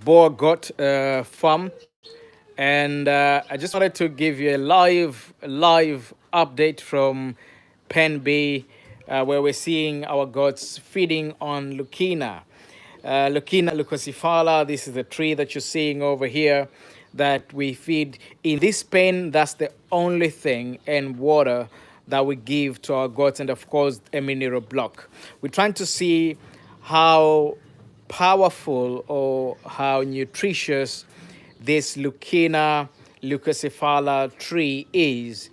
Boar Goat farm, and I just wanted to give you a live update from Pen B, where we're seeing our goats feeding on Lucina. Lucina lucosifala. This is the tree that you're seeing over here that we feed in this pen. That's the only thing and water that we give to our goats, and of course a mineral block. We're trying to see how powerful or how nutritious this Lucina leucocephala tree is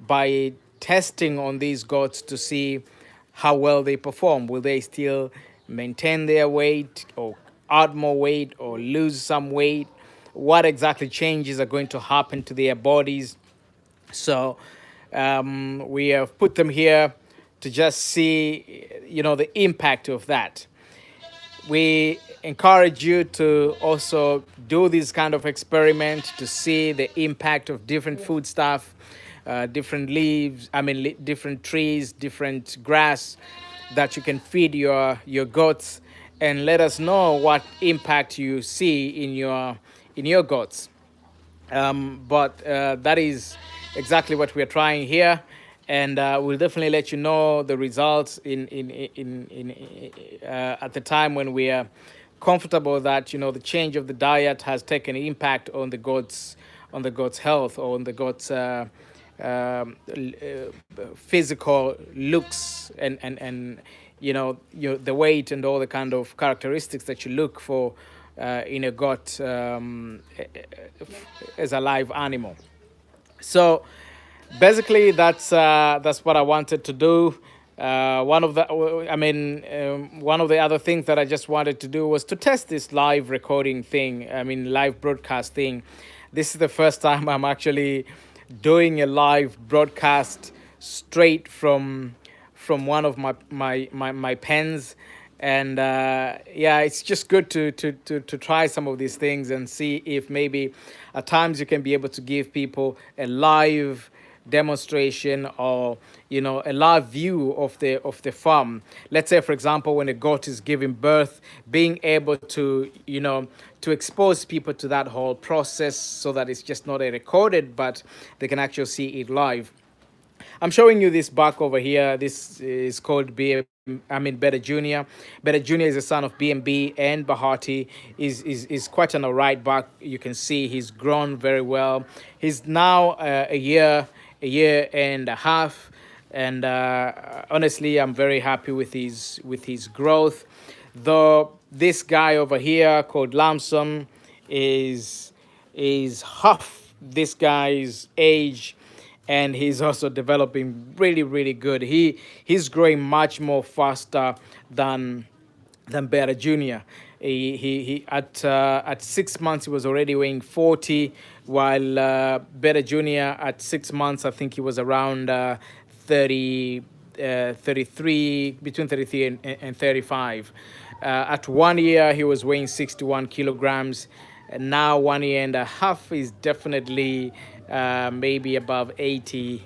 by testing on these goats to see how well they perform. Will they still maintain their weight or add more weight or lose some weight? What exactly changes are going to happen to their bodies? So we have put them here to just see, the impact of that. We encourage you to also do this kind of experiment to see the impact of different food stuff, different leaves, different trees, different grass that you can feed your goats, and let us know what impact you see in your goats. But that is exactly what we're trying here, and we'll definitely let you know the results in at the time when we are comfortable that the change of the diet has taken impact on the goat's health or on the goat's physical looks and the weight and all the kind of characteristics that you look for in a goat as a live animal. So basically, that's what I wanted to do. One of the other things that I just wanted to do was to test this live recording thing. Live broadcast thing. This is the first time I'm actually doing a live broadcast straight from one of my pens, and yeah, it's just good to try some of these things and see if maybe at times you can be able to give people a live demonstration or a live view of the farm. Let's say, for example, when a goat is giving birth, being able to expose people to that whole process so that it's just not a recorded, but they can actually see it live. I'm showing you this buck over here. This is called Beta Junior. Beta Junior is a son of BMB, and Bahati is quite an alright buck. You can see he's grown very well. He's now a year and a half, and honestly, I'm very happy with his growth. Though this guy over here called Lamson is half this guy's age, and he's also developing really good. He's growing much more faster than Beta Junior. He at 6 months he was already weighing 40, while Beta Junior at 6 months, I think he was around 30, 33, between 33 and 35. At 1 year he was weighing 61 kilograms, and now 1 year and a half is definitely maybe above 80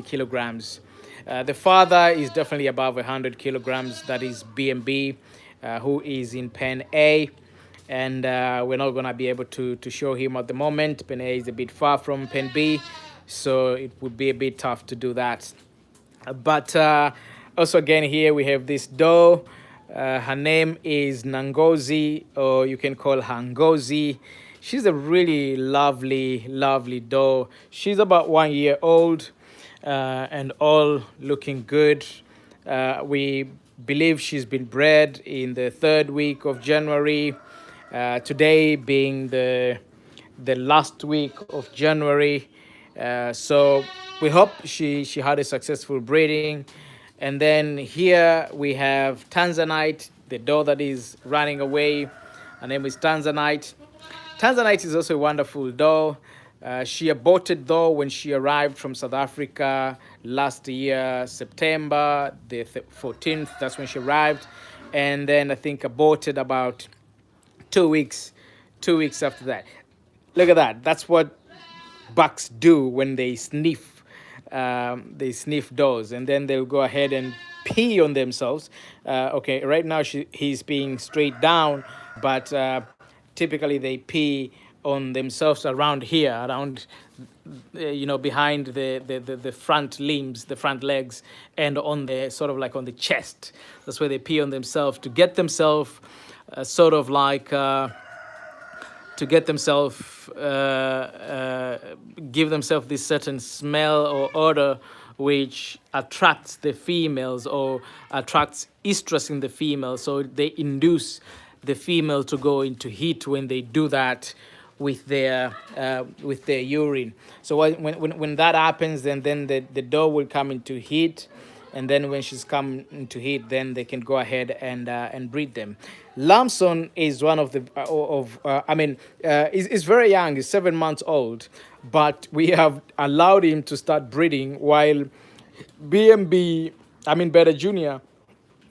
kilograms. The father is definitely above 100 kilograms. That is BMB, who is in Pen A. And we're not going to be able to show him at the moment. Pen A is a bit far from Pen B, so it would be a bit tough to do that. But also, again, here we have this doe. Her name is Nangozi, or you can call her Ngozi. She's a really lovely doe. She's about 1 year old, and all looking good. We believe she's been bred in the 3rd week of January. Today being the last week of January. So we hope she had a successful breeding. And then here we have Tanzanite, the doe that is running away. Her name is Tanzanite. Tanzanite is also a wonderful doe. She aborted though when she arrived from South Africa last year, September the 14th. That's when she arrived, and then I think aborted about 2 weeks, 2 weeks after that. Look at that. That's what bucks do when they sniff. They sniff does, and then they'll go ahead and pee on themselves. Okay, right now he's being straight down, but typically they pee on themselves around here, around behind the front limbs, the front legs, and on the sort of like on the chest. That's where they pee on themselves to get themselves sort of like to get themselves give themselves this certain smell or odor which attracts the females or attracts estrus in the female, so they induce the female to go into heat when they do that with their urine. So when that happens, then the doe will come into heat, and then when she's come into heat, then they can go ahead and breed them. Lamson is one of the he's very young. He's 7 months old, but we have allowed him to start breeding while BMB, Better Junior,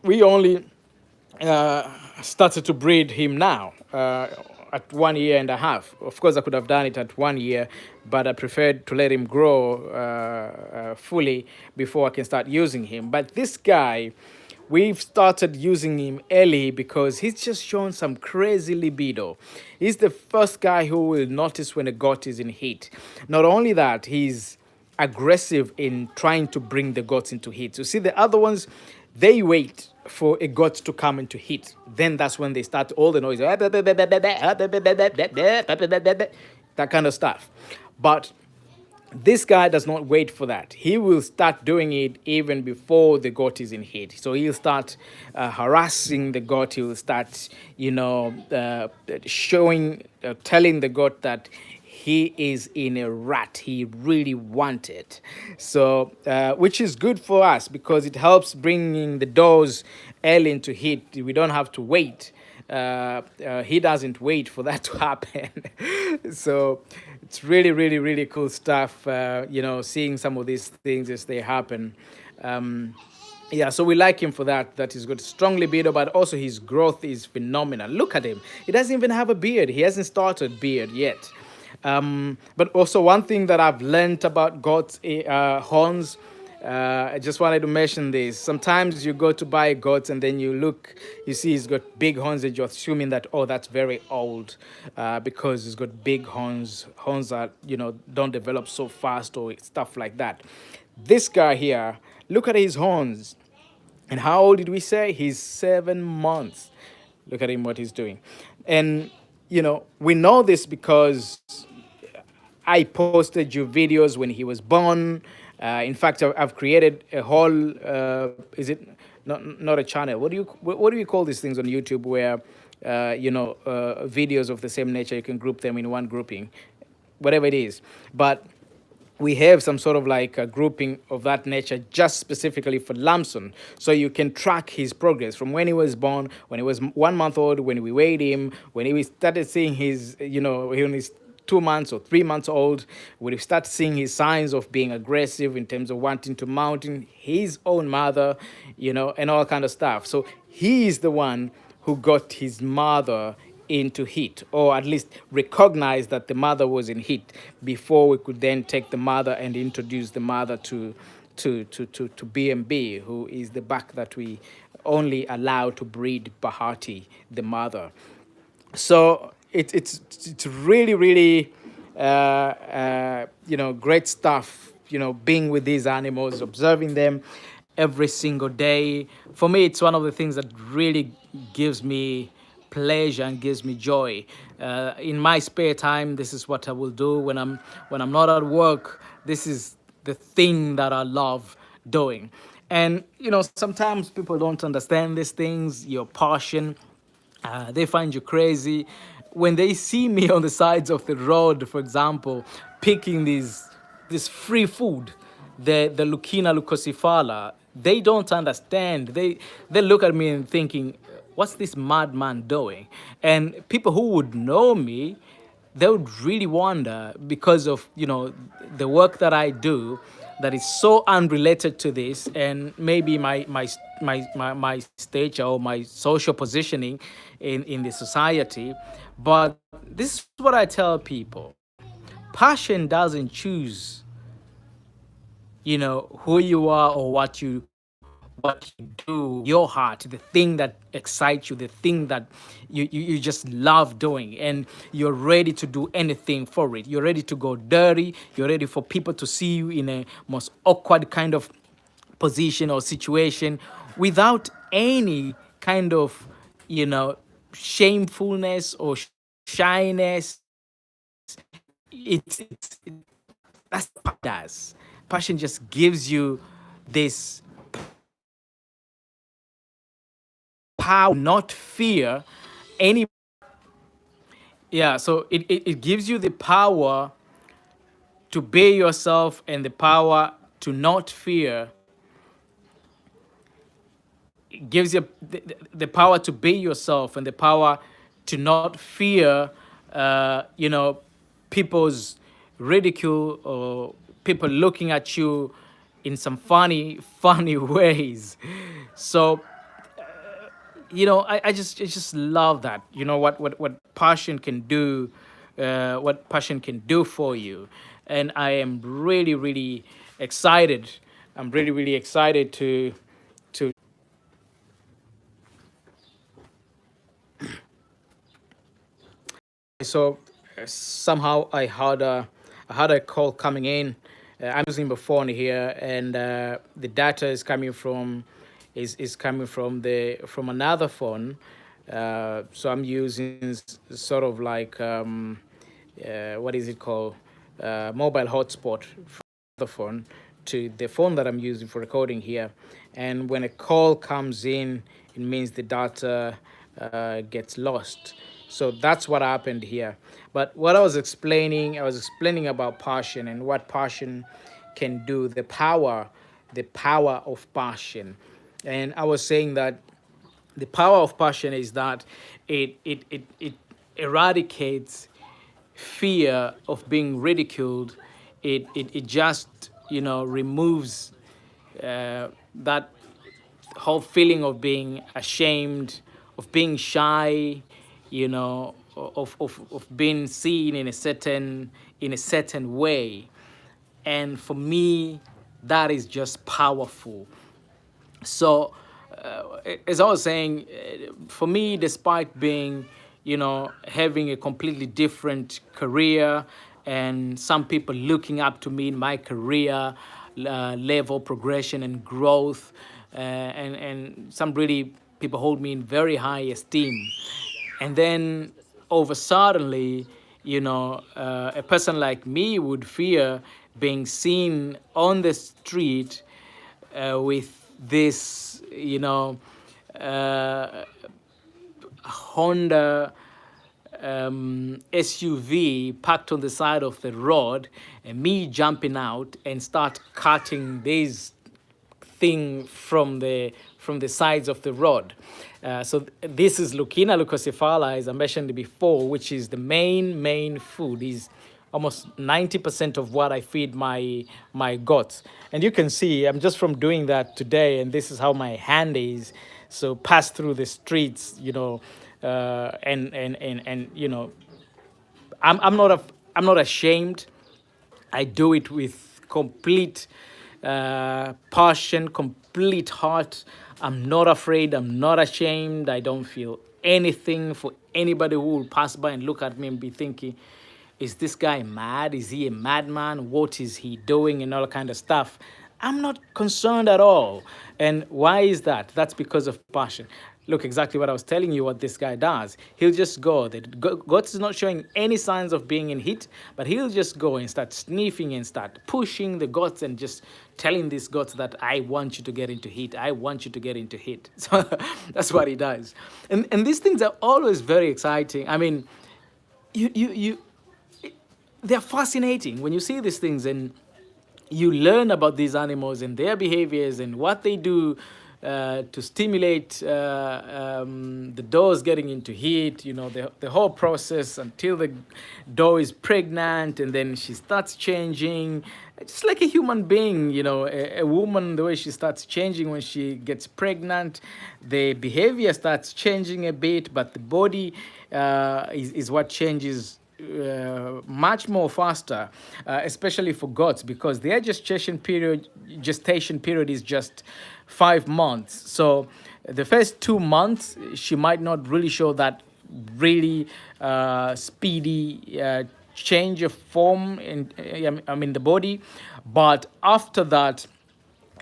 we only started to breed him now at 1 year and a half. Of course, I could have done it at 1 year, but I preferred to let him grow fully before I can start using him. But this guy, we've started using him early because he's just shown some crazy libido. He's the first guy who will notice when a goat is in heat. Not only that, he's aggressive in trying to bring the goats into heat. You see, the other ones, they wait for a goat to come into heat. Then that's when they start all the noise, that kind of stuff. But this guy does not wait for that. He will start doing it even before the goat is in heat. So he'll start harassing the goat. He will start, telling the goat that he is in a rut. He really wants it. So, which is good for us because it helps bringing the does early into heat. We don't have to wait. He doesn't wait for that to happen. So it's really, really, really cool stuff, seeing some of these things as they happen. Yeah, so we like him for that. That he's got strong libido, but also his growth is phenomenal. Look at him. He doesn't even have a beard. He hasn't started beard yet. But also one thing that I've learned about goats' horns, I just wanted to mention this. Sometimes you go to buy goats and then you see he's got big horns and you're assuming that, oh, that's very old because he's got big horns. Horns are, don't develop so fast or stuff like that. This guy here, look at his horns. And how old did we say? He's 7 months. Look at him, what he's doing. And, we know this because I posted you videos when he was born. In fact, I've created a whole, is it not a channel? What do you call these things on YouTube where, videos of the same nature, you can group them in one grouping, whatever it is. But we have some sort of like a grouping of that nature just specifically for Lamson. So you can track his progress from when he was born, when he was 1 month old, when we weighed him, when we started seeing his, when he's 2 months or 3 months old, when we start seeing his signs of being aggressive in terms of wanting to mount his own mother, and all kind of stuff. So he is the one who got his mother into heat, or at least recognize that the mother was in heat before we could then take the mother and introduce the mother to BMB, who is the buck that we only allow to breed Bahati, the mother. So it's really, really great stuff, being with these animals, observing them every single day. For me, it's one of the things that really gives me pleasure and gives me joy. In my spare time, this is what I will do when I'm not at work. This is the thing that I love doing. And sometimes people don't understand these things, your passion. They find you crazy when they see me on the sides of the road, for example, picking this free food, the Lucina leucocephala. They don't understand. They look at me and thinking, what's this madman doing? And people who would know me, they would really wonder, because of the work that I do that is so unrelated to this, and maybe my stature or my social positioning in the society. But this is what I tell people: passion doesn't choose who you are or what you what you do, your heart, the thing that excites you, the thing that you just love doing, and you're ready to do anything for it. You're ready to go dirty. You're ready for people to see you in a most awkward kind of position or situation without any kind of, shamefulness or shyness. It's that's what passion does. Passion just gives you this power, not fear any. Yeah, so it gives you the power to be yourself and the power to not fear. It gives you the power to be yourself and the power to not fear, people's ridicule or people looking at you in some funny ways. So, I just love that. You know what passion can do, what passion can do for you, and I am really really excited. I'm really really excited to. So somehow I had a call coming in. I'm using my phone here, and the data is coming from from another phone. So I'm using sort of like, what is it called, mobile hotspot from the phone to the phone that I'm using for recording here. And when a call comes in, it means the data gets lost. So that's what happened here. But what I was explaining about passion and what passion can do, the power of passion. And I was saying that the power of passion is that it eradicates fear of being ridiculed. It just, removes that whole feeling of being ashamed, of being shy, of being seen in a certain way. And for me, that is just powerful. So, as I was saying, for me, despite being, having a completely different career, and some people looking up to me in my career level, progression, and growth, and some really people hold me in very high esteem. And then over suddenly, a person like me would fear being seen on the street with this, Honda SUV parked on the side of the road, and me jumping out and start cutting this thing from the sides of the road. So this is Lucina leucocephala, as I mentioned before, which is the main food. Is almost 90% of what I feed my goats. And you can see I'm just from doing that today, and this is how my hand is. So pass through the streets, and I'm not ashamed. I do it with complete passion, complete heart. I'm not afraid. I'm not ashamed. I don't feel anything for anybody who will pass by and look at me and be thinking, is this guy mad? Is he a madman? What is he doing? And all that kind of stuff. I'm not concerned at all. And why is that? That's because of passion. Look, exactly what I was telling you, what this guy does. He'll just go. The goat is not showing any signs of being in heat, but he'll just go and start sniffing and start pushing the goats and just telling these goats that I want you to get into heat. I want you to get into heat. So that's what he does. And these things are always very exciting. I mean, you they're fascinating when you see these things, and you learn about these animals and their behaviors and what they do to stimulate the does getting into heat, the whole process until the doe is pregnant, and then she starts changing. Just like a human being, a woman, the way she starts changing when she gets pregnant, the behavior starts changing a bit, but the body is what changes much more faster, especially for goats, because their gestation period is just 5 months. So the first 2 months, she might not really show that really speedy change of form in I mean the body, but after that,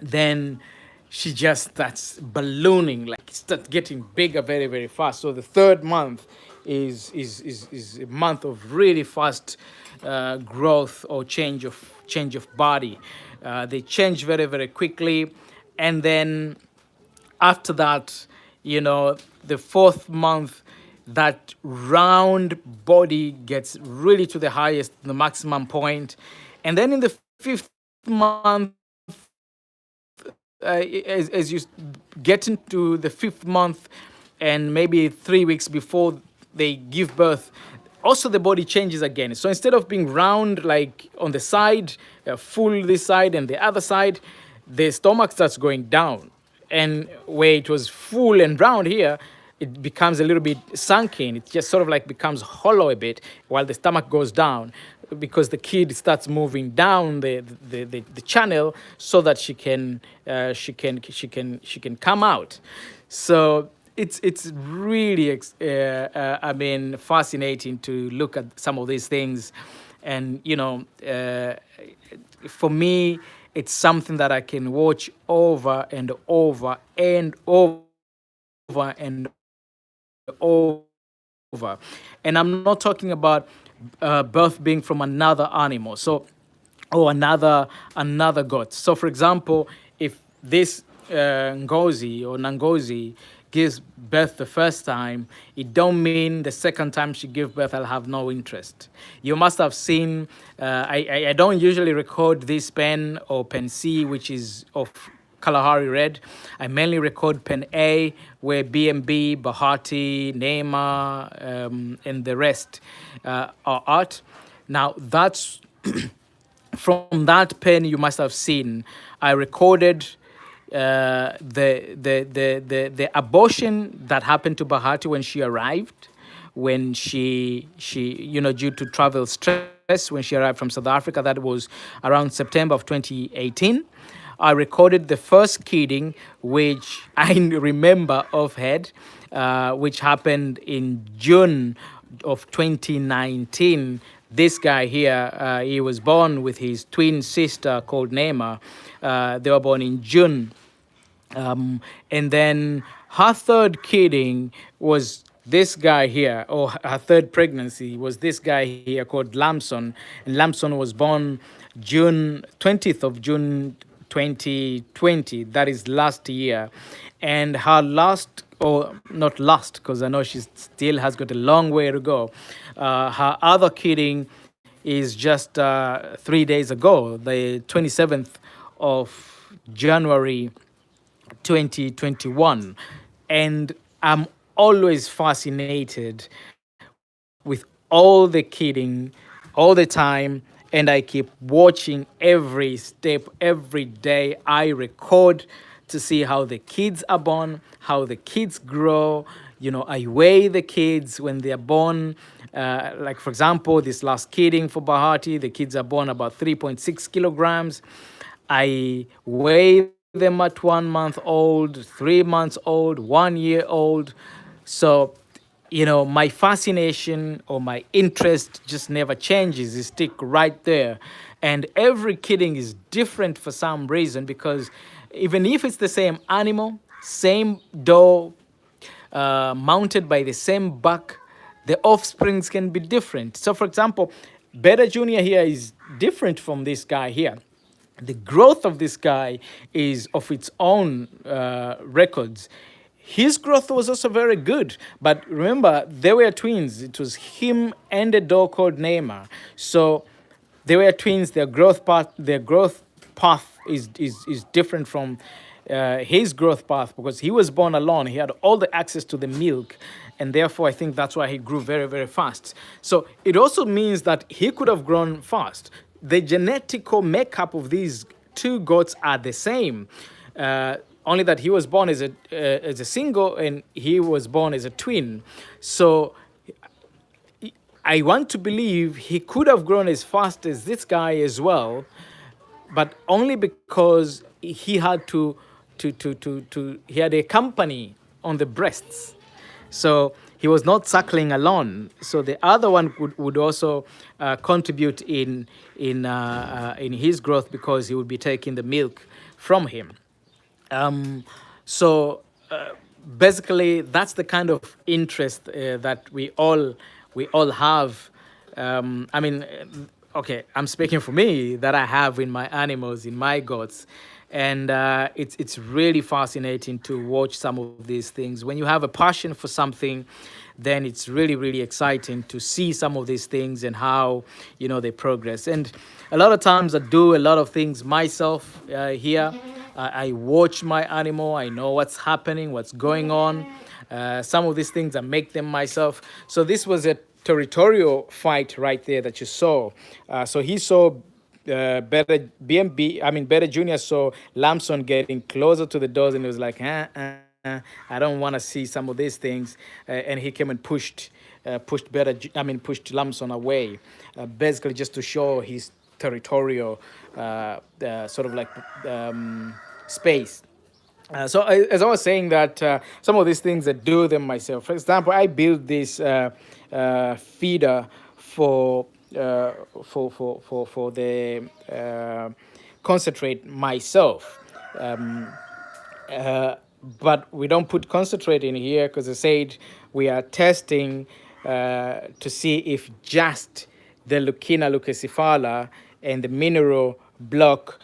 then she just starts ballooning, like starts getting bigger very very fast. So the third month is a month of really fast growth or change of body. They change very very quickly, and then after that, the fourth month, that round body gets really to the highest, the maximum point, and then in the fifth month, as you get into the fifth month, and maybe 3 weeks before they give birth, also the body changes again. So instead of being round like on the side, full this side and the other side, the stomach starts going down, and where it was full and round here, it becomes a little bit sunken. It just sort of like becomes hollow a bit while the stomach goes down, because the kid starts moving down the channel so that she can come out. So it's really I mean, fascinating to look at some of these things, and for me, it's something that I can watch over and over and over and over. And I'm not talking about birth being from another animal. So, or another goat. So, for example, if this ngozi or nangozi gives birth the first time, it don't mean the second time she gives birth I'll have no interest. You must have seen. I don't usually record this pen or pen C, which is of Kalahari Red. I mainly record Pen A, where BMB, Bahati, Neymar, and the rest are art. Now, that's from that pen you must have seen. I recorded the abortion that happened to Bahati when she arrived, when she due to travel stress, when she arrived from South Africa. That was around September of 2018. I recorded the first kidding, which I remember offhand, which happened in June of 2019. This guy here, he was born with his twin sister called Neymar. They were born in June. And then her third kidding was this guy here, or her third pregnancy was this guy here called Lamson. And Lamson was born June 20th of June 2020. That is last year. And her last, or not last, because I know she still has got a long way to go. Her other kidding is just 3 days ago, the 27th of January 2021. And I'm always fascinated with all the kidding all the time, and I keep watching every step every day. I record to see how the kids are born, how the kids grow. I weigh the kids when they are born. Like, for example, this last kidding for Bahati, the kids are born about 3.6 kilograms. I weigh them at 1 month old, 3 months old, 1 year old. So, my fascination or my interest just never changes. It stick right there. And every kidding is different for some reason, because even if it's the same animal, same doe, mounted by the same buck, the offsprings can be different. So, for example, Beta Junior here is different from this guy here. The growth of this guy is of its own records. His growth was also very good. But remember, they were twins. It was him and a dog called Neymar. So they were twins. Their growth path is different from his growth path, because he was born alone. He had all the access to the milk, and therefore I think that's why he grew very, very fast. So it also means that he could have grown fast. The genetical makeup of these two goats are the same, only that he was born as a single and he was born as a twin. So I want to believe he could have grown as fast as this guy as well, but only because he had to he had a company on the breasts. So he was not suckling alone. So the other one would also contribute in his growth because he would be taking the milk from him. Um, so basically, that's the kind of interest that we all have. I mean, okay, I'm speaking for me that I have in my animals, in my goats, and it's really fascinating to watch some of these things. When you have a passion for something, then it's really exciting to see some of these things and how they progress. And a lot of times I do a lot of things myself here. I watch my animal. I know what's happening, what's going on. Some of these things I make them myself. So this was a territorial fight right there that you saw. So he saw better BMB, I mean better Junior saw Lamson getting closer to the doors, and he was like, I don't want to see some of these things, and he came and pushed pushed Lamson away, basically just to show his territorial sort of like space. As I was saying that some of these things I do them myself. For example, I built this feeder for the concentrate myself. But we don't put concentrate in here because I said we are testing to see if just the Lucina leucocephala and the mineral block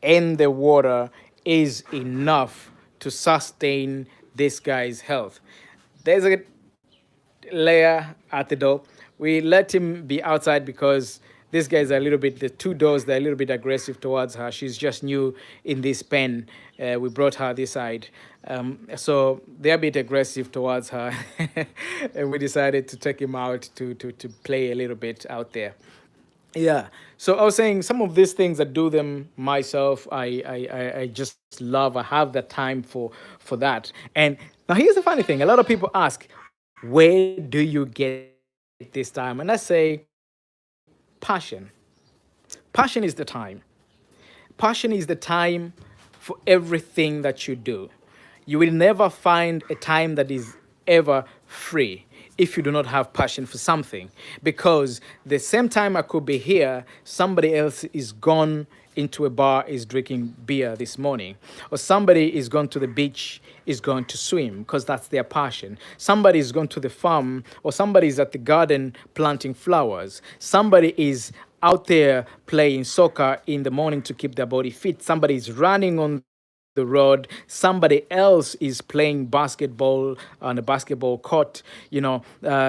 in the water is enough to sustain this guy's health. There's a layer at the door. We let him be outside because these guys are a little bit, the two doors, they're a little bit aggressive towards her. She's just new in this pen. We brought her this side. So they're a bit aggressive towards her. And we decided to take him out to play a little bit out there. Yeah. So I was saying some of these things I do them myself. I just love. I have the time for that. And now here's the funny thing. A lot of people ask, where do you get this time? And I say, passion. Passion is the time. Passion is the time for everything that you do. You will never find a time that is ever free if you do not have passion for something. Because the same time I could be here, somebody else is gone into a bar, is drinking beer this morning. Or somebody is gone to the beach, is going to swim because that's their passion. Somebody is gone to the farm, or somebody is at the garden planting flowers. Somebody is out there playing soccer in the morning to keep their body fit. Somebody is running on the road. Somebody else is playing basketball on a basketball court.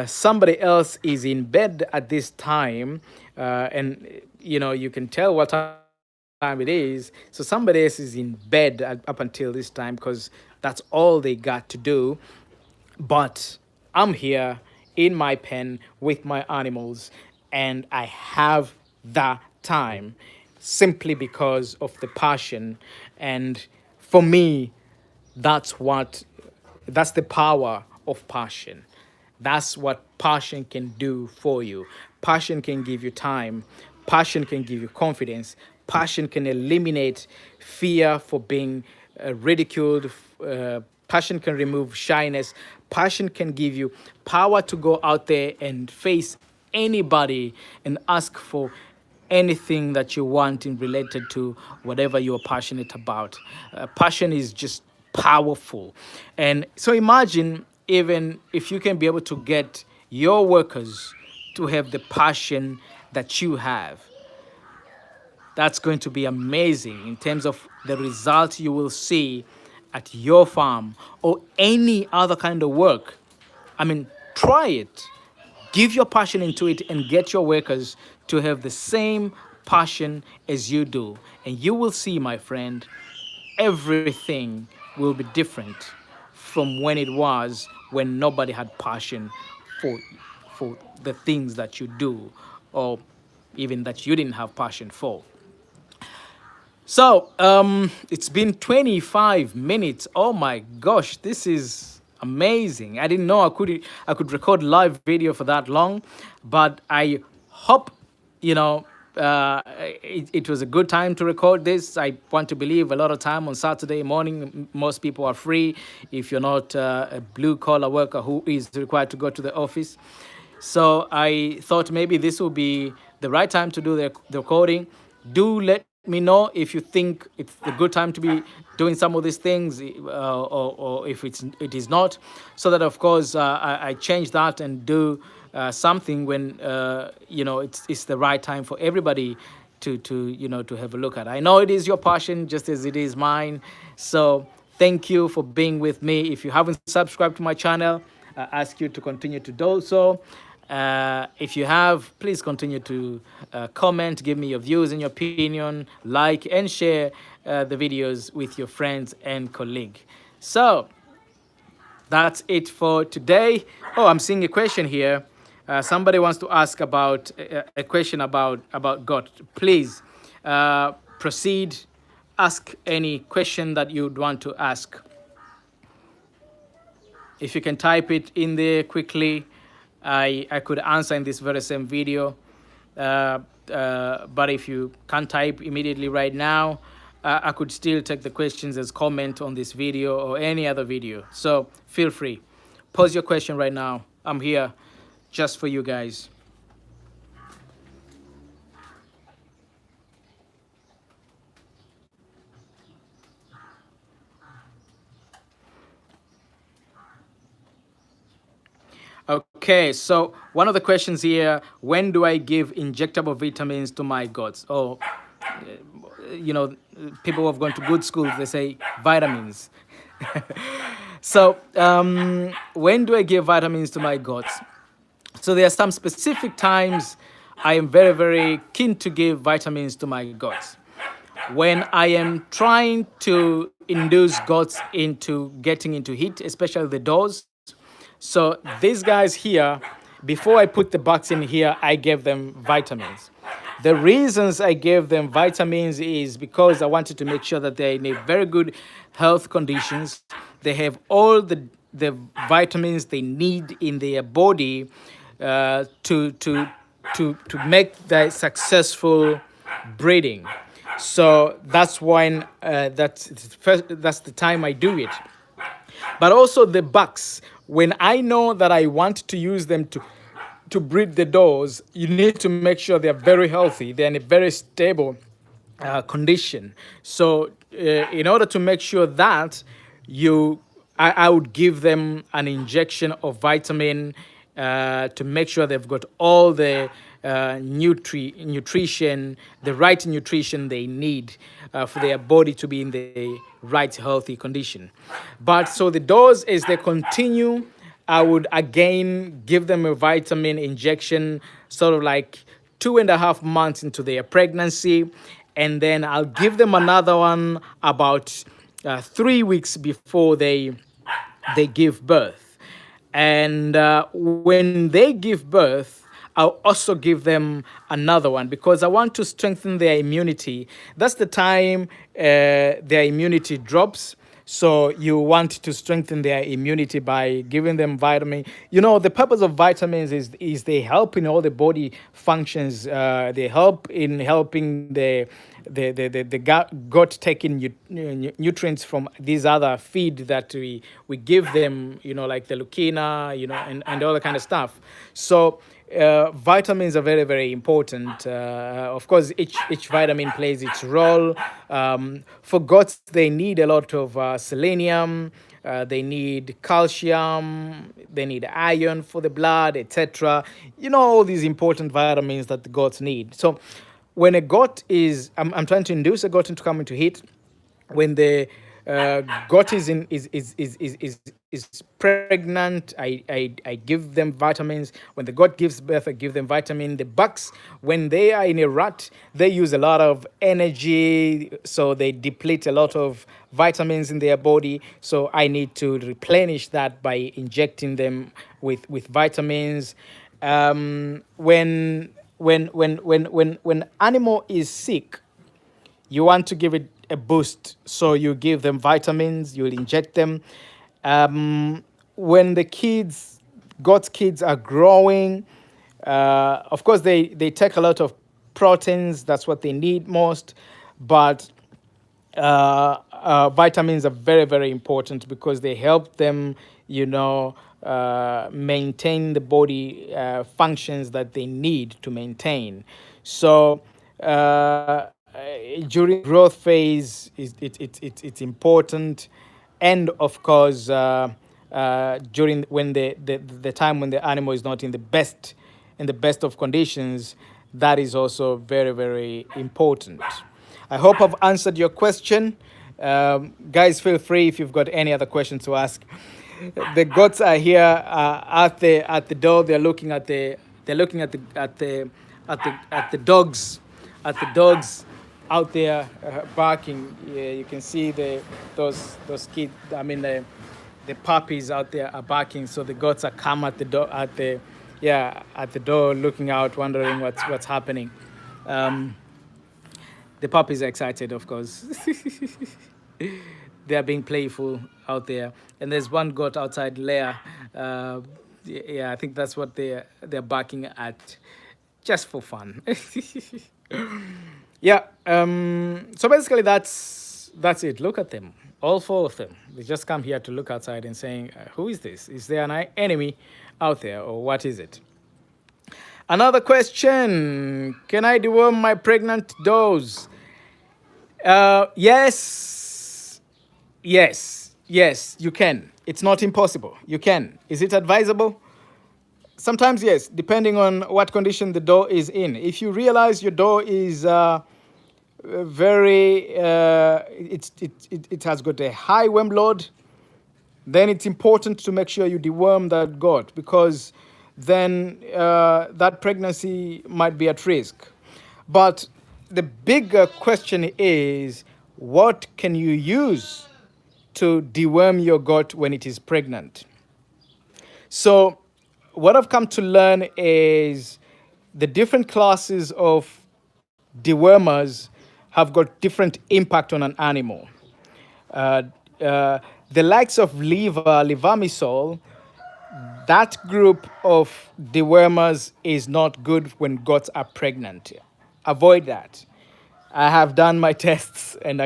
Somebody else is in bed at this time, and you can tell what time it is. So somebody else is in bed up until this time because that's all they got to do. But I'm here in my pen with my animals, and I have the time simply because of the passion. And for me, that's the power of passion. That's what passion can do for you. Passion can give you time. Passion can give you confidence. Passion can eliminate fear for being ridiculed. Passion can remove shyness. Passion can give you power to go out there and face anybody and ask for anything that you want in related to whatever you're passionate about. Passion is just powerful. And so imagine even if you can be able to get your workers to have the passion that you have. That's going to be amazing in terms of the result you will see at your farm or any other kind of work. I mean, try it. Give your passion into it and get your workers to have the same passion as you do. And you will see, my friend, everything will be different from when it was when nobody had passion for the things that you do, or even that you didn't have passion for. So it's been 25 minutes. Oh my gosh, this is amazing. I didn't know I could record live video for that long, but I hope you know it was a good time to record this. I want to believe a lot of time on Saturday morning, most people are free. If you're not a blue collar worker who is required to go to the office, so I thought maybe this will be the right time to do the recording. Do let me know if you think it's a good time to be doing some of these things, or if it is not, so that of course I change that and do something when it's the right time for everybody to have a look at. I know it is your passion just as it is mine. So thank you for being with me. If you haven't subscribed to my channel, I ask you to continue to do so. If you have, please continue to comment, give me your views and your opinion, like and share the videos with your friends and colleagues. So that's it for today. Oh, I'm seeing a question here. Somebody wants to ask about a question about God. Please proceed. Ask any question that you'd want to ask. If you can type it in there quickly, I could answer in this very same video. But if you can't type immediately right now, I could still take the questions as comment on this video or any other video. So feel free. Pose your question right now. I'm here just for you guys. Okay, so one of the questions here, when do I give injectable vitamins to my goats? Oh, people who have gone to good schools, they say vitamins. So when do I give vitamins to my goats? So there are some specific times I am very, very keen to give vitamins to my goats. When I am trying to induce goats into getting into heat, especially the doors. So these guys here, before I put the bucks in here, I gave them vitamins. The reasons I gave them vitamins is because I wanted to make sure that they're in a very good health conditions. They have all the vitamins they need in their body to make the successful breeding. So that's when that's the time I do it. But also the bucks, when I know that I want to use them to breed the doors, you need to make sure they're very healthy, they're in a very stable condition. So in order to make sure that I would give them an injection of vitamin to make sure they've got all the nutrition, the right nutrition they need for their body to be in the right healthy condition. But so the doors, as they continue, I would again give them a vitamin injection, sort of like 2.5 months into their pregnancy. And then I'll give them another one about 3 weeks before they give birth. And when they give birth, I'll also give them another one because I want to strengthen their immunity. That's the time their immunity drops. So you want to strengthen their immunity by giving them vitamin. The purpose of vitamins is they help in all the body functions. They help in helping the gut taking nutrients from these other feed that we give them, like the leukina, and all that kind of stuff. So vitamins are very, very important. Of course, each vitamin plays its role. For goats, they need a lot of selenium. They need calcium. They need iron for the blood, etc. All these important vitamins that the goats need. So when a goat I'm trying to induce a goat into come into heat. When the goat is pregnant, I give them vitamins. When the goat gives birth, I give them vitamin. The bucks, when they are in a rut, they use a lot of energy, so they deplete a lot of vitamins in their body. So I need to replenish that by injecting them with vitamins. When animal is sick, you want to give it a boost, so you give them vitamins, you'll inject them. when the kids, God's kids are growing, of course they take a lot of proteins. That's what they need most, but vitamins are very, very important because they help them, maintain the body functions that they need to maintain. So during growth phase, it's important, and of course during when the time when the animal is not in the best of conditions, that is also very, very important. I hope I've answered your question. Guys, feel free if you've got any other questions to ask. The goats are here at the door. They're looking at the dogs, out there barking. Yeah, you can see those kids. I mean the puppies out there are barking. So the goats are come at the door at the door, looking out, wondering what's happening. The puppies are excited, of course. They are being playful out there, and there's one goat outside, Leia. Yeah, I think that's what they're barking at, just for fun. Yeah. So basically, that's it. Look at them, all four of them. They just come here to look outside and saying, "Who is this? Is there an enemy out there, or what is it?" Another question: can I deworm my pregnant does? Yes, yes, you can. It's not impossible. You can. Is it advisable? Sometimes yes, depending on what condition the doe is in. If you realize your doe is it has got a high worm load, then it's important to make sure you deworm that goat, because then that pregnancy might be at risk. But the bigger question is, what can you use to deworm your goat when it is pregnant? So what I've come to learn is the different classes of dewormers have got different impact on an animal. Uh, the likes of levamisole, that group of dewormers is not good when goats are pregnant. Avoid that. I have done my tests and